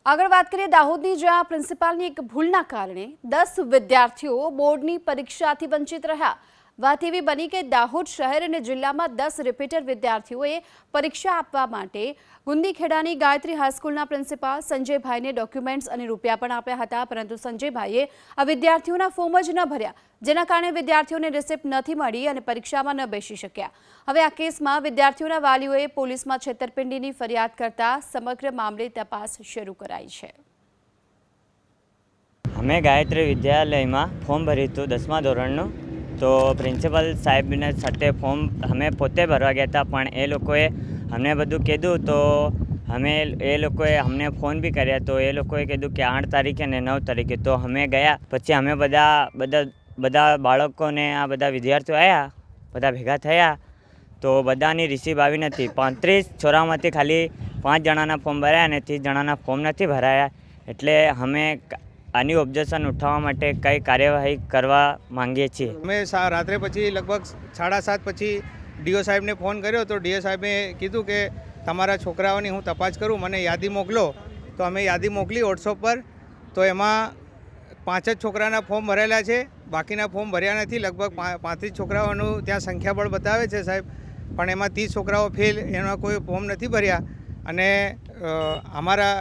આગળ વાત કરીએ દાહોદની, જ્યાં પ્રિન્સિપાલની એક ભૂલના કારણે 10 વિદ્યાર્થીઓ બોર્ડની પરીક્ષાથી વંચિત રહ્યા। વાત એવી બની કે દાહોદ શહેર અને જિલ્લામાં 10 રિપીટર વિદ્યાર્થીઓએ પરીક્ષા આપવા માટે ગુંદીખેડાની ગાયત્રી હાઈસ્કૂલના પ્રિન્સિપાલ સંજયભાઈને ડોક્યુમેન્ટ્સ અને રૂપિયા પણ આપ્યા હતા, પરંતુ સંજયભાઈએ આ વિદ્યાર્થીઓના ફોર્મ જ ન ભર્યા, જેના કારણે વિદ્યાર્થીઓને રિસિપ્ટ નથી મળી અને પરીક્ષામાં ન બેસી શક્યા। હવે આ કેસમાં વિદ્યાર્થીઓના વાલીઓએ પોલીસમાં છેતરપિંડીની ફરિયાદ કરતા સમગ્ર મામલે તપાસ શરૂ કરાઈ છે। અમે ગાયત્રી વિદ્યાલયમાં ફોર્મ ભર્યું હતું 10મા ધોરણનું। તો પ્રિન્સિપલ સાહેબને સાથે ફોર્મ અમે પોતે ભરવા ગયા હતા, પણ એ લોકોએ અમને બધું કીધું। તો એ લોકોએ અમને ફોન બી કર્યા, તો એ લોકોએ કીધું કે 8 તારીખે ને 9 તારીખે। તો અમે ગયા, પછી અમે બધા બાળકોને આ બધા વિદ્યાર્થીઓ આવ્યા, બધા ભેગા થયા, તો બધાની રિસીવ આવી નથી। 35 છોરામાંથી ખાલી 5 જણાના ફોર્મ ભરાયા અને 30 જણાના ફોર્મ નથી ભરાયા। એટલે અમે આની ઓબ્જેક્શન ઉઠાવવા માટે કઈ કાર્યવાહી કરવા માંગીએ છીએ। અમે રાત્રે પછી લગભગ 7:30 પછી ડીઓ સાહેબને ફોન કર્યો, તો ડીઓ સાહેબે કીધું કે તમારા છોકરાઓની હું તપાસ કરું, મને યાદી મોકલો। તો અમે યાદી મોકલી વોટ્સઅપ પર, તો એમાં 5 જ છોકરાના ફોર્મ ભરેલા છે, બાકીના ફોર્મ ભર્યા નથી। લગભગ 35 છોકરાઓનું ત્યાં સંખ્યાબળ બતાવે છે સાહેબ, પણ એમાં 30 છોકરાઓ ફેલ, એના કોઈ ફોર્મ નથી ભર્યા। અને અમારા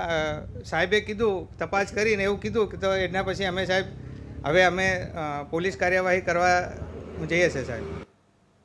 સાહેબે કીધું તપાસ કરીને એવું કીધું કે તો એના પછી અમે સાહેબ હવે અમે પોલીસ કાર્યવાહી કરવા જઈએ છીએ સાહેબ।